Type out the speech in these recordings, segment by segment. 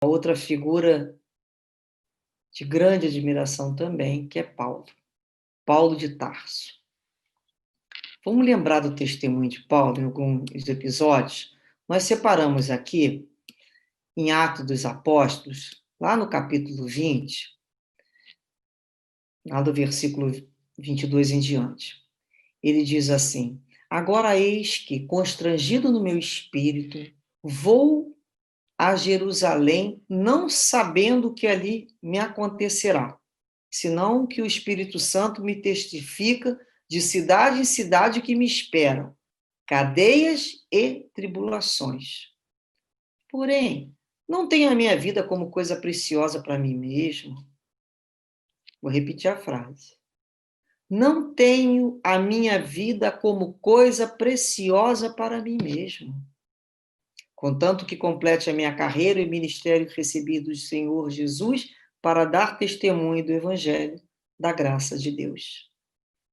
outra figura de grande admiração também, que é Paulo, Paulo de Tarso. Vamos lembrar do testemunho de Paulo em alguns episódios? Nós separamos aqui, em Atos dos Apóstolos, lá no capítulo 20, lá do versículo 22 em diante. Ele diz assim: agora eis que, constrangido no meu espírito, vou a Jerusalém, não sabendo o que ali me acontecerá, senão que o Espírito Santo me testifica de cidade em cidade que me esperam, cadeias e tribulações. Porém, não tenho a minha vida como coisa preciosa para mim mesmo. Vou repetir a frase. Não tenho a minha vida como coisa preciosa para mim mesmo. Contanto que complete a minha carreira e ministério recebido do Senhor Jesus para dar testemunho do Evangelho, da graça de Deus.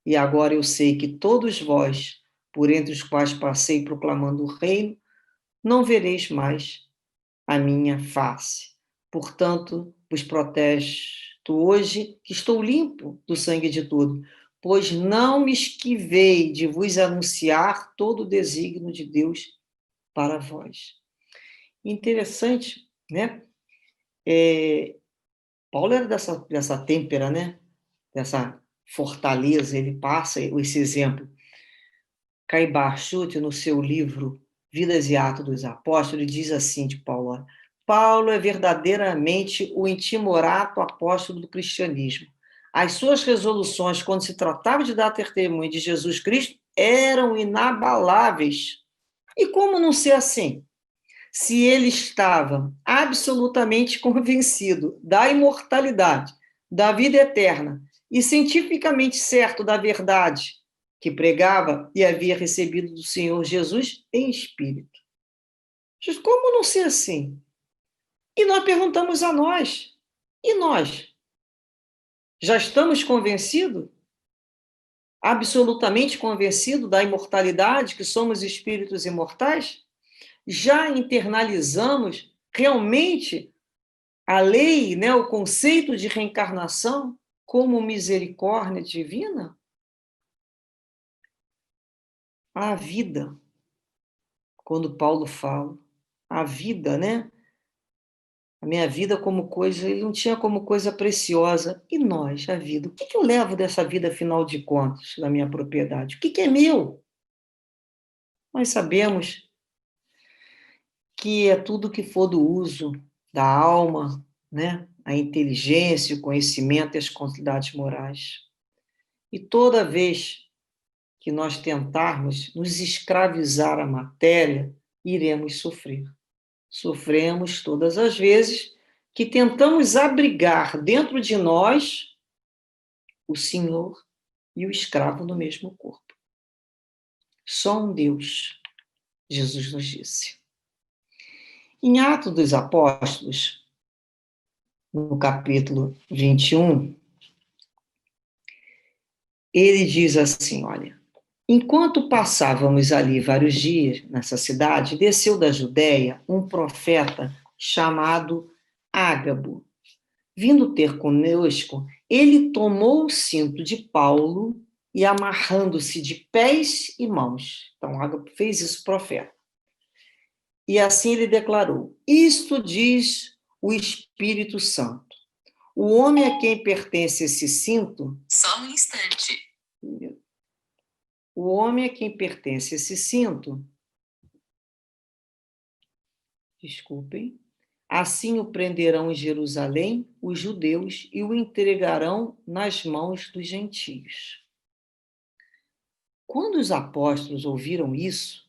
E agora eu sei que todos vós, por entre os quais passei proclamando o reino, não vereis mais a minha face. Portanto, vos protesto hoje que estou limpo do sangue de tudo, pois não me esquivei de vos anunciar todo o desígnio de Deus para vós. Interessante, né? Paulo era dessa têmpera, né? Dessa fortaleza, ele passa esse exemplo. Caí Barchute, no seu livro Vidas e Atos dos Apóstolos, ele diz assim de Paulo: olha, Paulo é verdadeiramente o intimorato apóstolo do cristianismo. As suas resoluções, quando se tratava de dar testemunho de Jesus Cristo, eram inabaláveis. E como não ser assim? Se ele estava absolutamente convencido da imortalidade, da vida eterna e cientificamente certo da verdade que pregava e havia recebido do Senhor Jesus em espírito. Como não ser assim? E nós perguntamos a nós, e nós? Já estamos convencidos? Absolutamente convencidos da imortalidade, que somos espíritos imortais? Já internalizamos realmente a lei, né, o conceito de reencarnação como misericórdia divina? A vida, quando Paulo fala, a vida, né? A minha vida como coisa, ele não tinha como coisa preciosa. E nós, a vida? O que eu levo dessa vida, afinal de contas, da minha propriedade? O que é meu? Nós sabemos que é tudo que for do uso da alma, né? A inteligência, o conhecimento e as quantidades morais. E toda vez que nós tentarmos nos escravizar à matéria, iremos sofrer. Sofremos todas as vezes que tentamos abrigar dentro de nós o Senhor e o escravo no mesmo corpo. Só um Deus, Jesus nos disse. Em Atos dos Apóstolos, no capítulo 21, ele diz assim, olha, enquanto passávamos ali vários dias nessa cidade, desceu da Judéia um profeta chamado Ágabo. Vindo ter conosco, ele tomou o cinto de Paulo e amarrando-se de pés e mãos. Então, Ágabo fez isso, profeta. E assim ele declarou: isto diz o Espírito Santo. O homem a quem pertence esse cinto. Só um instante. O homem a quem pertence esse cinto. Desculpem. Assim o prenderão em Jerusalém os judeus e o entregarão nas mãos dos gentios. Quando os apóstolos ouviram isso,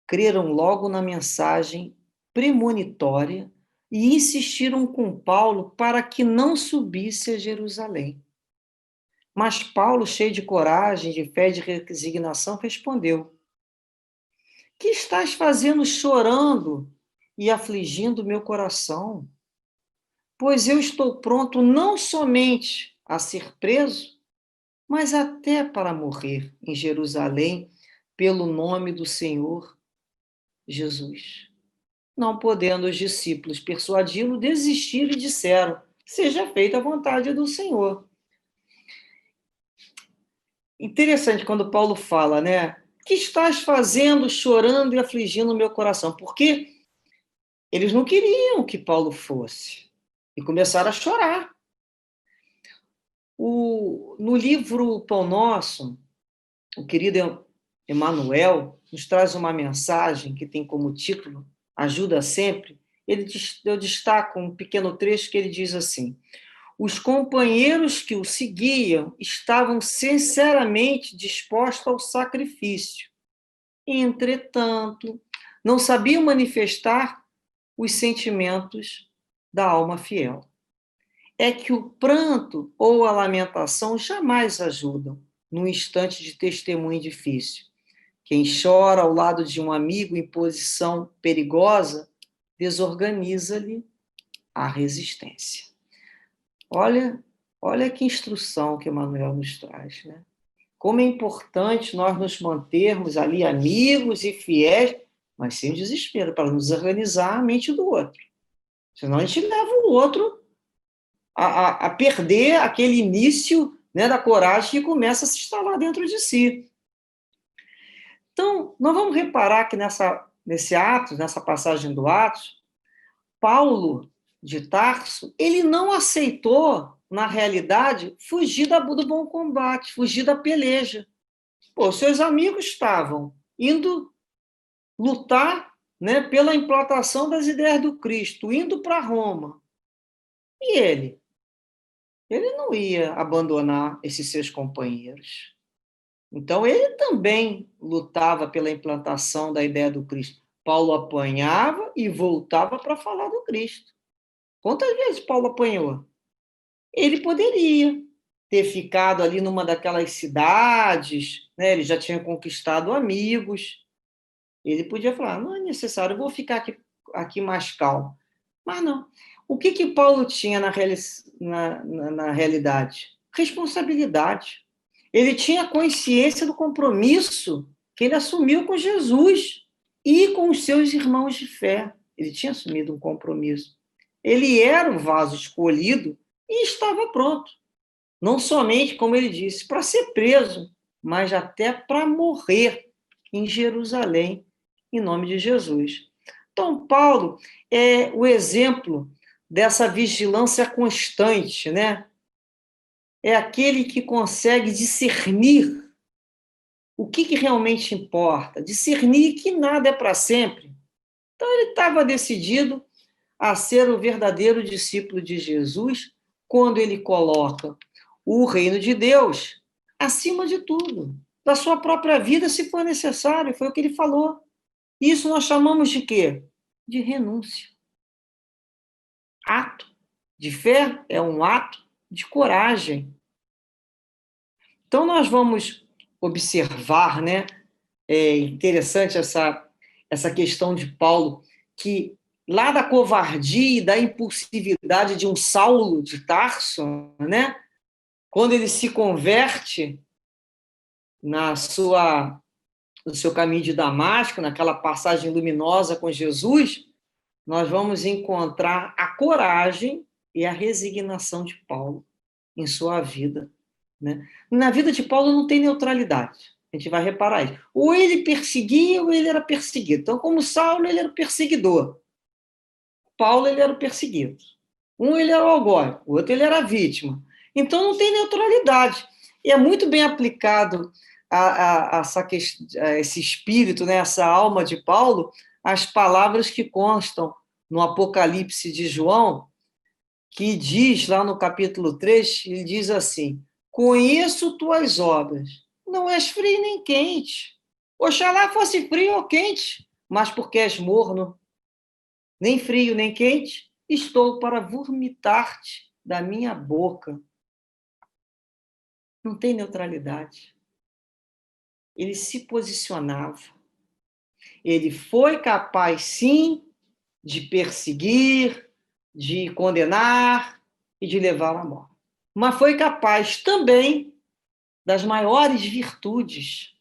creram logo na mensagem premonitória e insistiram com Paulo para que não subisse a Jerusalém. Mas Paulo, cheio de coragem, de fé e de resignação, respondeu: que estás fazendo chorando e afligindo meu coração? Pois eu estou pronto não somente a ser preso, mas até para morrer em Jerusalém pelo nome do Senhor Jesus. Não podendo os discípulos persuadi-lo, desistiram e disseram: seja feita a vontade do Senhor. Interessante quando Paulo fala, né? Que estás fazendo, chorando e afligindo o meu coração? Porque eles não queriam que Paulo fosse. E começaram a chorar. No livro Pão Nosso, o querido Emanuel nos traz uma mensagem que tem como título Ajuda Sempre. Eu destaco um pequeno trecho que ele diz assim: os companheiros que o seguiam estavam sinceramente dispostos ao sacrifício. Entretanto, não sabiam manifestar os sentimentos da alma fiel. É que o pranto ou a lamentação jamais ajudam num instante de testemunho difícil. Quem chora ao lado de um amigo em posição perigosa desorganiza-lhe a resistência. Olha que instrução que Emmanuel nos traz, né? Como é importante nós nos mantermos ali amigos e fiéis, mas sem desespero, para nos organizar a mente do outro. Senão a gente leva o outro a perder aquele início, né, da coragem que começa a se instalar dentro de si. Então, nós vamos reparar que nesse Atos, nessa passagem do Atos, Paulo de Tarso, ele não aceitou, na realidade, fugir do bom combate, fugir da peleja. Pô, seus amigos estavam indo lutar, né, pela implantação das ideias do Cristo, indo para Roma. E ele? Ele não ia abandonar esses seus companheiros. Então, ele também lutava pela implantação da ideia do Cristo. Paulo apanhava e voltava para falar do Cristo. Quantas vezes Paulo apanhou? Ele poderia ter ficado ali numa daquelas cidades, né? Ele já tinha conquistado amigos. Ele podia falar: não é necessário, eu vou ficar aqui mais calmo. Mas não. O que Paulo tinha na realidade? Responsabilidade. Ele tinha consciência do compromisso que ele assumiu com Jesus e com os seus irmãos de fé. Ele tinha assumido um compromisso. Ele era o vaso escolhido e estava pronto. Não somente, como ele disse, para ser preso, mas até para morrer em Jerusalém, em nome de Jesus. Então, Paulo é o exemplo dessa vigilância constante, né? É aquele que consegue discernir o que realmente importa, discernir que nada é para sempre. Então, ele estava decidido a ser o verdadeiro discípulo de Jesus quando ele coloca o reino de Deus acima de tudo, da sua própria vida, se for necessário, foi o que ele falou. Isso nós chamamos de quê? De renúncia. Ato de fé é um ato de coragem. Então, nós vamos observar, né? É interessante essa questão de Paulo, que lá da covardia e da impulsividade de um Saulo de Tarso, né? Quando ele se converte no seu caminho de Damasco, naquela passagem luminosa com Jesus, nós vamos encontrar a coragem e a resignação de Paulo em sua vida, né? Na vida de Paulo não tem neutralidade. A gente vai reparar isso. Ou ele perseguia ou ele era perseguido. Então, como Saulo, ele era o perseguidor. Paulo, ele era o perseguido. Um, ele era o algoz, o outro, ele era a vítima. Então, não tem neutralidade. E é muito bem aplicado a esse espírito, né, essa alma de Paulo, as palavras que constam no Apocalipse de João, que diz lá no capítulo 3, ele diz assim: conheço tuas obras, não és frio nem quente. Oxalá fosse frio ou quente, mas porque és morno, nem frio nem quente, estou para vomitar-te da minha boca. Não tem neutralidade. Ele se posicionava. Ele foi capaz, sim, de perseguir, de condenar e de levar à morte. Mas foi capaz também das maiores virtudes.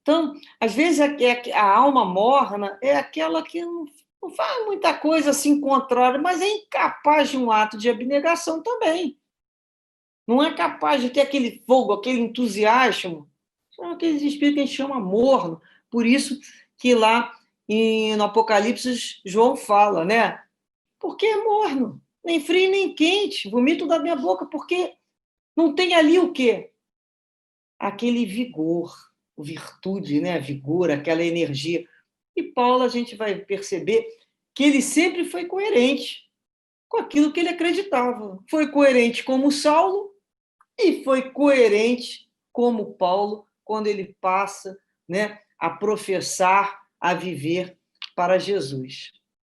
Então, às vezes, a alma morna é aquela que Não faz muita coisa assim contrária, mas é incapaz de um ato de abnegação também. Não é capaz de ter aquele fogo, aquele entusiasmo. São aqueles espíritos que a gente chama morno. Por isso que lá no Apocalipse João fala, né? Porque é morno, nem frio nem quente, vomito da minha boca, porque não tem ali o quê? Aquele vigor, virtude, né? Vigor, aquela energia. E Paulo, a gente vai perceber que ele sempre foi coerente com aquilo que ele acreditava. Foi coerente como Saulo e foi coerente como Paulo quando ele passa, né, a professar, a viver para Jesus.